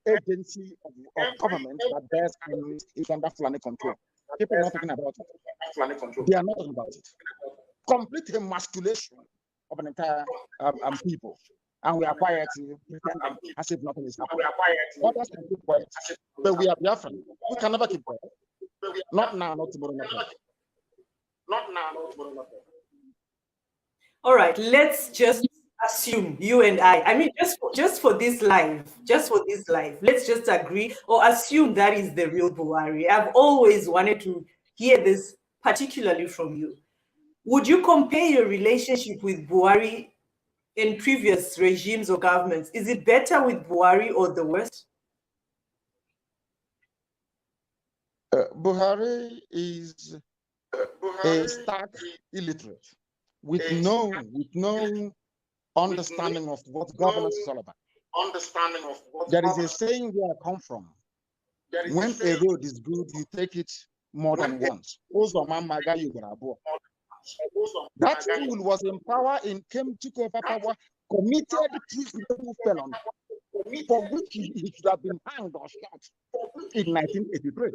agency of government that bears arms is under Fulani control. People are not talking about it. They are not talking about it. Complete emasculation of an entire people. And we are quiet to pretend as if nothing is happening. Others can keep quiet. But we are Biafran. We can never keep quiet. Not now, not tomorrow, not tomorrow. Not now, not tomorrow, not tomorrow. All right, let's just assume, you and I mean, just for this live, let's just agree or assume that is the real Buhari. I've always wanted to hear this, particularly from you. Would you compare your relationship with Buhari in previous regimes or governments? Is it better with Buhari or the worst? Buhari is a stark illiterate with no understanding of what governance is all about. There is a saying where I come from. When a road is good, you take it more than once. That fool was in power took over power, committed treasonable felony for which he should have been hanged or shot in 1983,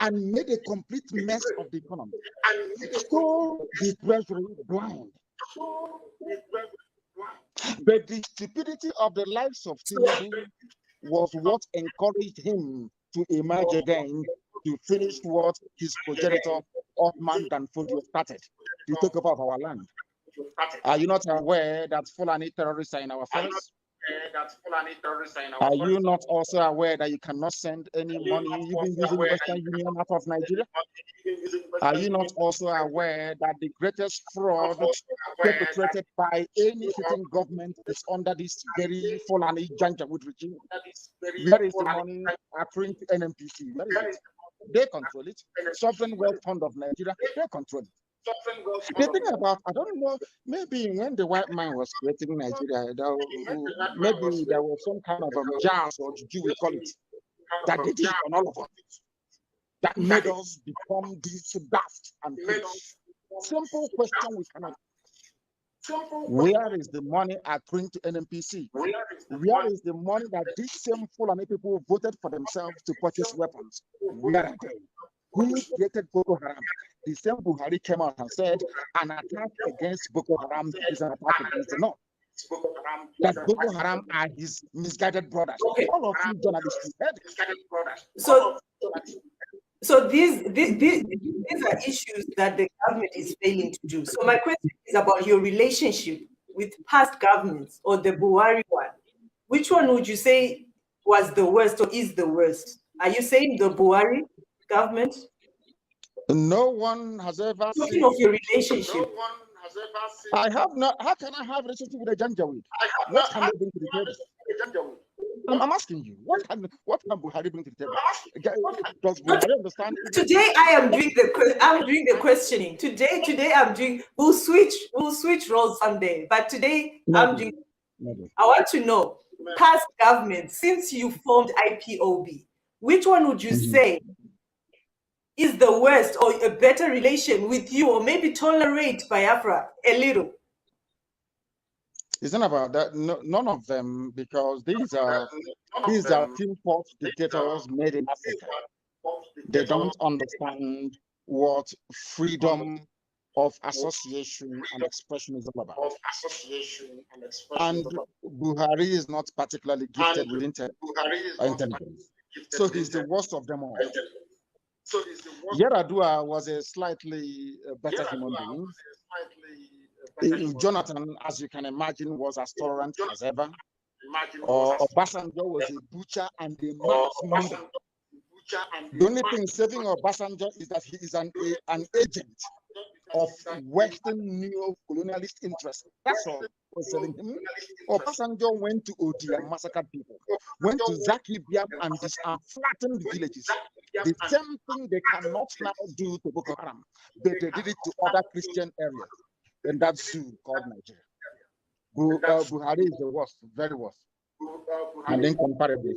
and made a complete mess of the economy. So the treasury blind. But the stupidity of the lives of Tinubu was what encouraged him to emerge again to finish what his progenitor Othman Danfodio started, to take over our land. Are you not aware that Fulani terrorists are in our forests? Are you not also aware that you cannot send any money even using Western Union out of Nigeria? Are you not also aware that the greatest fraud perpetrated by any sitting government is under this very Fulani Janjaweed regime? Where is the money accruing to NMPC? Where is it? They control it. Sovereign Wealth Fund of Nigeria, they control it. The thing about, I don't know, maybe when the white man was creating Nigeria, maybe there was some kind of jazz or juju, we call it, that they did on all of us, that made us become this daft and foolish. Simple question we cannot. Where is the money accruing to NMPC? Where is the money that these same Fulani people voted for themselves to purchase weapons? Where are they? Who created Boko Haram? The same Buhari came out and said an attack against Boko Haram is an attack against the North. That Boko Haram are his misguided brothers. Okay. All of you journalists heard it. So these are issues that the government is failing to do. So my question is about your relationship with past governments or the Buhari one. Which one would you say was the worst or is the worst? Are you saying the Buhari government? No one has ever Talking of your relationship. No one has ever seen. I have not. How can I have a relationship with a Janjaweed? What can they bring to the table? I'm asking you. What can Buhari bring to the table? Does Buhari understand? Today I am doing the questioning. Today I'm doing. We'll switch roles someday. But today I'm doing. I want to know past government since you formed IPOB. Which one would you say is the worst or a better relation with you, or maybe tolerate Biafra a little? It's not about that. No, none of them, because these are few-pot dictators made in Africa. They don't understand what freedom of association and expression is all about. And Buhari is not particularly gifted with intelligence. So he's the worst of them all. Yaradua was a slightly better human being. Jonathan, as you can imagine, was as tolerant as ever. Obasanjo was a butcher and a mass murderer. The only thing saving Obasanjo is that he is an agent of Western neo-colonialist interests. That's all was saving him. Obasanjo went to Odi and massacred people, went to Zaki Biam and flattened villages. The same thing they cannot now do to Boko Haram, but they did it to other Christian areas. And that's zoo called Nigeria. Buhari is the worst, very worst. And then comparable.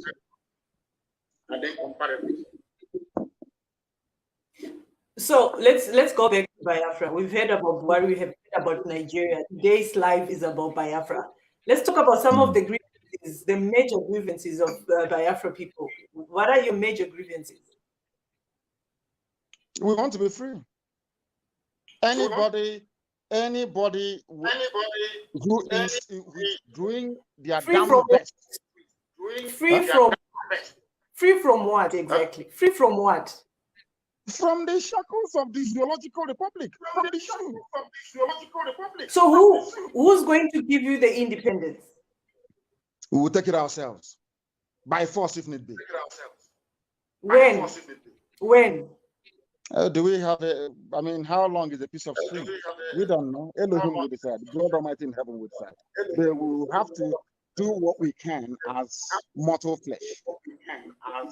So let's go back to Biafra. We've heard about Buhari, we have heard about Nigeria. Today's live is about Biafra. Let's talk about some of the grievances, the major grievances of Biafra people. What are your major grievances? We want to be free. Anybody who is doing their damn best. Free from what exactly? Free from what? From the shackles of the Zoological Republic. From the shackles of the Zoological Republic. So who's going to give you the independence? We will take it ourselves. By force if need be. When? When? Do we have how long is a piece of string? We don't know. Elohim will decide. God Almighty in heaven will decide. They will have to do what we can as mortal flesh.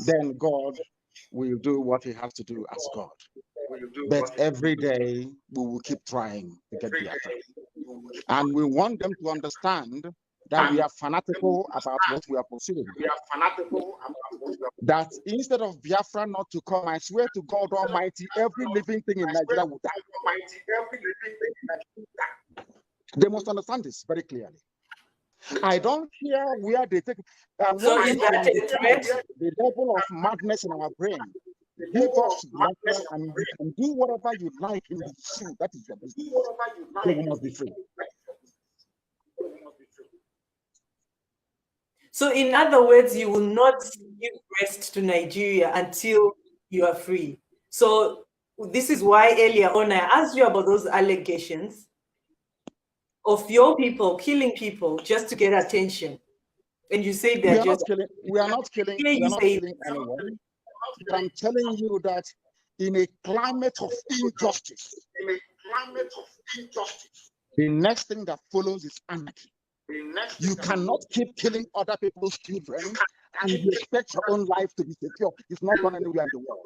Then God will do what he has to do as God. But every day we will keep trying to get Biafra. And we want them to understand that we are fanatical about what we are pursuing. That instead of Biafra not to come, I swear to God Almighty, every living thing in Nigeria will die. They must understand this very clearly. I don't care where they take so is that a threat? The level of madness in our brain. Give us Biafra and you can do whatever you like in the zoo. That is your business. So we must be free. So in other words, you will not give rest to Nigeria until you are free. So this is why earlier on I asked you about those allegations of your people killing people just to get attention. And you say they're we are not killing anyone. But I'm telling you that in a climate of injustice, the next thing that follows is anarchy. You cannot keep killing other people's children and you expect your own life to be secure. It's not done anywhere in the world.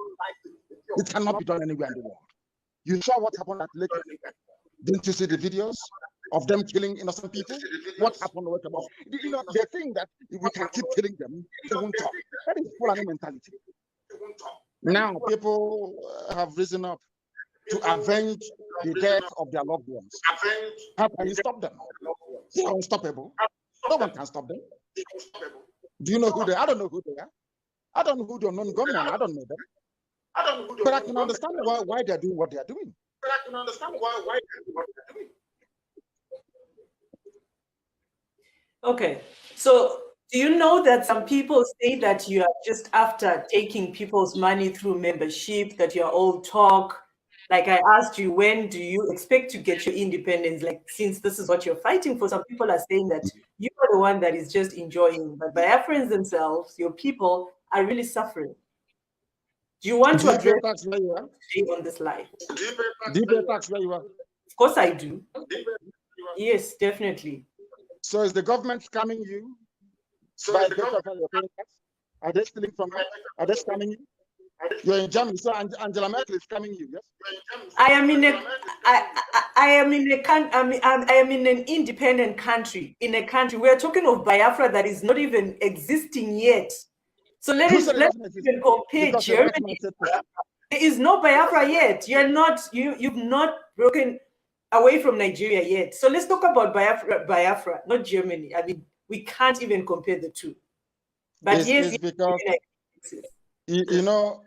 It cannot be done anywhere in the world. You saw what happened at Lake. Didn't you see the videos of them killing innocent people? What happened? They think that if we can keep killing them, they won't talk. That is Fulani mentality. Now people have risen up to avenge the death of their loved ones. How can you stop them? They're unstoppable. No one can stop them. Do you know who they are? I don't know who they are. I don't know who they're non-government. I don't know them. But I can understand why they're doing what they're doing. Okay, so do you know that some people say that you are just after taking people's money through membership, that you're all talk? Like I asked you, when do you expect to get your independence? Like, since this is what you're fighting for, some people are saying that you are the one that is just enjoying, but Biafrans themselves, your people, are really suffering. Do you want to address on this live? Do you pay tax where you are? Of course I do. Yes, definitely. So is the government scamming you? Are they stealing from you? Are they scamming you? You're in Germany, so Angela Merkel is scamming you, yes? I am in an independent country, we're talking of Biafra that is not even existing yet. So let's even compare Germany. There is no Biafra yet. You've not broken away from Nigeria yet. So let's talk about Biafra, not Germany. I mean, we can't even compare the two. But it's because, you know.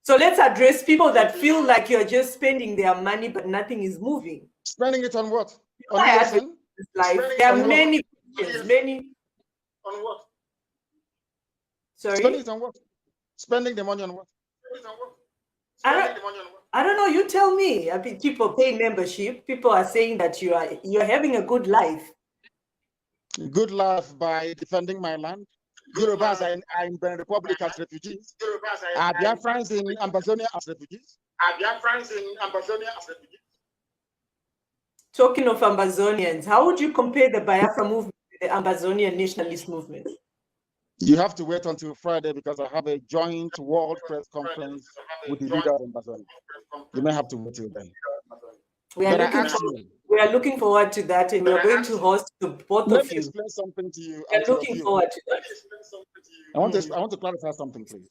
So let's address people that feel like you're just spending their money, but nothing is moving. Spending it on what? On life. There are many. On what? Sorry? Spending it on what? Spending the money on what? I don't know. You tell me. I mean, people pay membership. People are saying that you're having a good life. Good life by defending my land. Yorubas are in Benin Republic as refugees. Are Biafrans in Ambazonia as refugees? Talking of Ambazonians, how would you compare the Biafra movement with the Ambazonian nationalist movement? You have to wait until Friday because I have a joint world press conference with the leader of Ambazonia. You may have to wait till then. We are looking forward to that, and we're going to host both of you. Let me explain something to you. We're looking forward to that. I want to clarify something, please.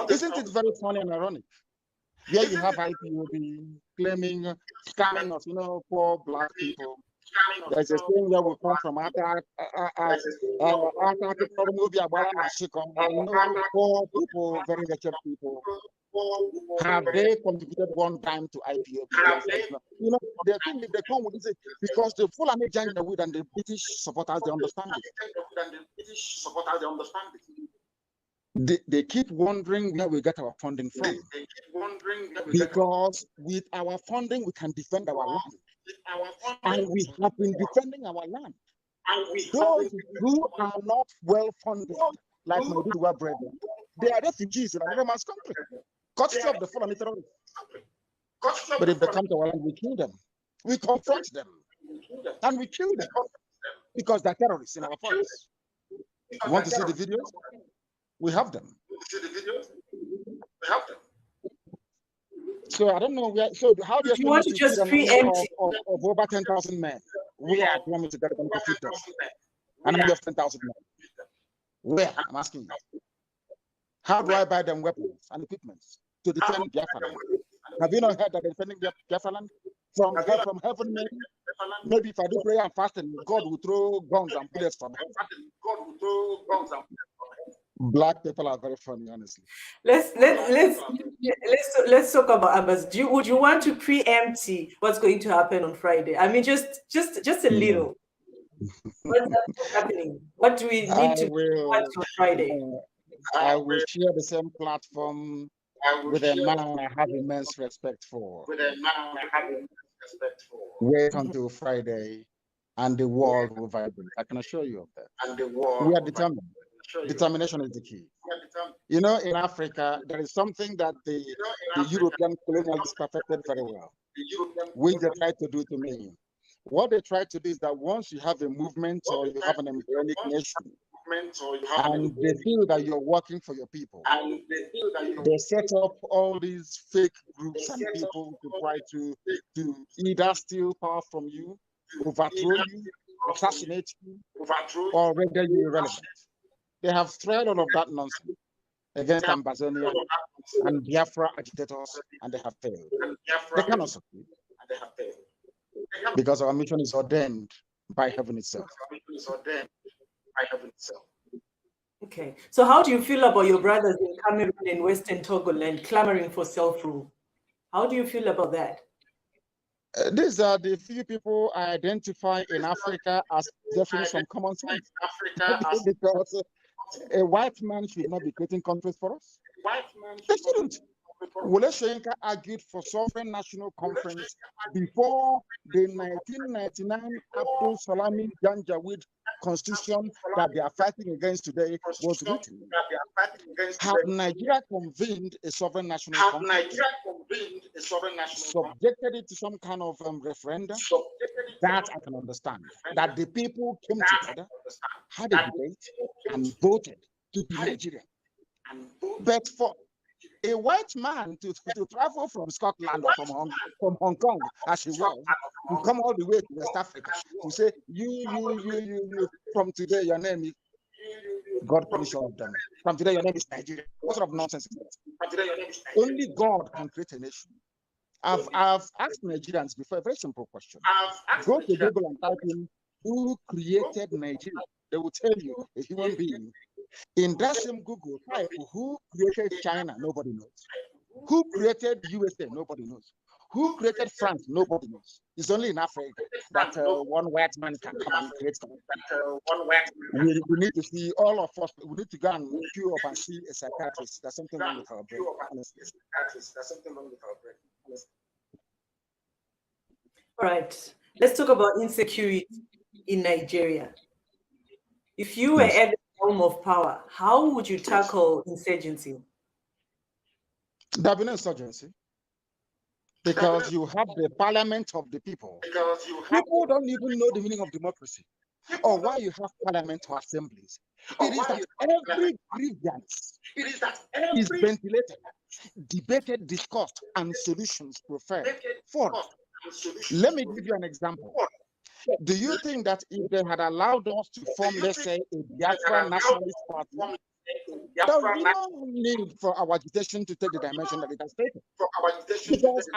Isn't it very funny and ironic? Here you have IPOB claiming, scamming us, poor black people. There's a thing where we come from, poor people, very wretched people. Have they contributed one dime to IPOB? The thing if they come with this, because the Fulani Janjaweed and the British supporters, they understand it. They keep wondering where we get our funding from. Because with our funding, we can defend our land. And we have been defending our land. Those who are not well funded, like my Duduwa brethren, they are refugees in another man's country. Courtesy of the Fulani terrorists. But if they come to our land, we kill them. We confront them. And we kill them. Because they're terrorists in our forests. You want to see the videos? We have them. So I don't know where. So how do you want to just preempt of over 10,000 men? Where do you want me to get them to feed them? And I'm just 10,000 men. Where? I'm asking you. How do I buy them weapons and equipment to defend Biafra? Have you not heard that they're defending Biafra land? From heaven, maybe if I do prayer and fasting, God will throw guns and bullets from heaven. Black people are very funny, honestly. Let's talk about Abbas. Would you want to preempt what's going to happen on Friday? I mean, just a little. What's happening? What do we need to do on Friday? I will share the same platform with a man I have immense respect for. Wait until Friday, and the world will vibrate. I can assure you of that. We are determined. Determination is the key. In Africa, there is something that the European colonialists perfected very well, which they tried to do to me. What they tried to do is that once you have a movement or you have an embryonic nation, and they feel that you're working for your people, they set up all these fake groups and people to try to either steal power from you, overthrow you, assassinate you, or render you irrelevant. They have tried all of that nonsense against Ambazonia and Biafra agitators, and they have failed. They cannot succeed. Because our mission is ordained by heaven itself. Okay, so how do you feel about your brothers in Cameroon and Western Togoland clamoring for self-rule? How do you feel about that? These are the few people I identify in Africa as definitely some common sense. Because a white man should not be creating countries for us. They shouldn't. Wole Soyinka argued for sovereign national conference before the 1999 Abdul Salami Janjaweed constitution that they are fighting against today was written. Have Nigeria convened a sovereign national conference, subjected it to some kind of referendum? That I can understand. That the people came together, had a debate, and voted to be Nigerian. But for a white man to travel from Scotland or from Hong Kong, as he was, to come all the way to West Africa to say, you, from today your name is, God punish all of them. From today your name is Nigeria. What sort of nonsense is that? Only God can create a nation. I've asked Nigerians before a very simple question. Go to Google and type in who created Nigeria. They will tell you a human being. In that same Google type, who created China? Nobody knows. Who created USA? Nobody knows. Who created France? Nobody knows. It's only in Africa that one white man can come and create something. We need to see, all of us, we need to go and queue up and see a psychiatrist. There's something wrong with our brain, honestly. All right, let's talk about insecurity in Nigeria. If you were at the helm of power, how would you tackle insurgency? There'll be no insurgency. Because you have the parliament of the people. People don't even know the meaning of democracy or why you have parliament or assemblies. It is that every grievance is ventilated, debated, discussed, and solutions preferred. Let me give you an example. Do you think that if they had allowed us to form, let's say, a Biafran nationalist party, there would be no need for our agitation to take the dimension that it has taken? Because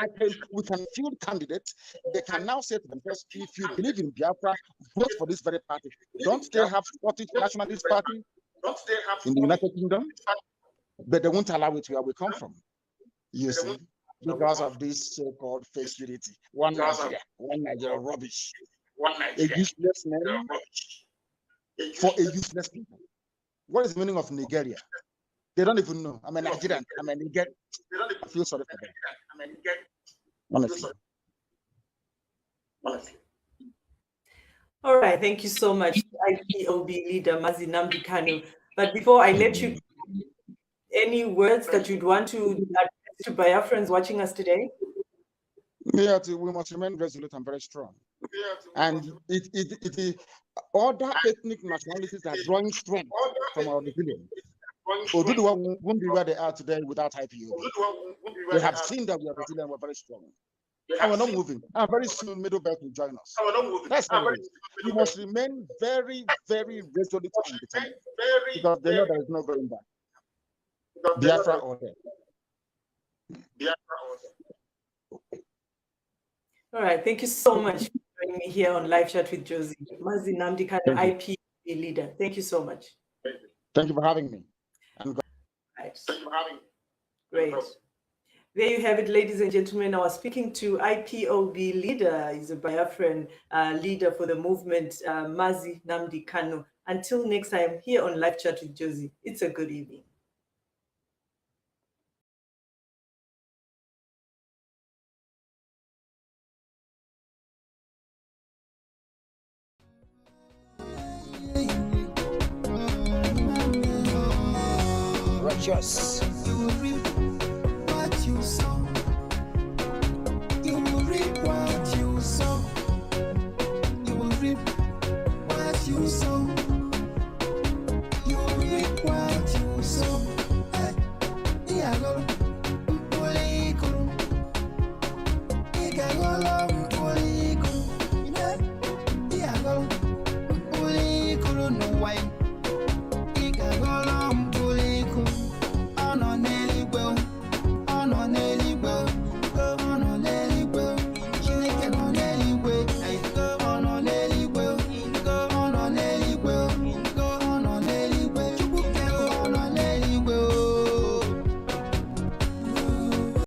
we can field candidates. They can now say to themselves, if you believe in Biafra, vote for this very party. Don't they have Scottish nationalist party in the United Kingdom? But they won't allow it where we come from. You see, because of this so-called fake unity. One Nigeria rubbish. A useless name for a useless people. What is the meaning of Nigeria? They don't even know. I'm a Nigerian. I'm a Nigerian. I feel sorry for them. Honestly. All right. Thank you so much, IPOB leader Mazi Nnamdi Kanu. But before I let you, any words that you'd want to add to Biafrans watching us today? Yeah, we must remain resolute and very strong. And other ethnic nationalities are drawing strength from our resilience. Oduduwa won't be where they are today without IPOB. They have seen that we are resilient, we're very strong. And we're not moving. And very soon, Middle Belt will join us. That's how it is. We must remain very, very resolute and determined. Because they know there is no going back. Biafra or death. All right. Thank you so much for joining me here on Live Chat with Josie. Mazi Nnamdi Kanu, IPOB leader. Thank you so much. Thank you for having me. Right. Great. There you have it, ladies and gentlemen. I was speaking to IPOB leader. He's a Biafran leader for the movement, Mazi Nnamdi Kanu. Until next time, here on Live Chat with Josie, it's a good evening. Righteous.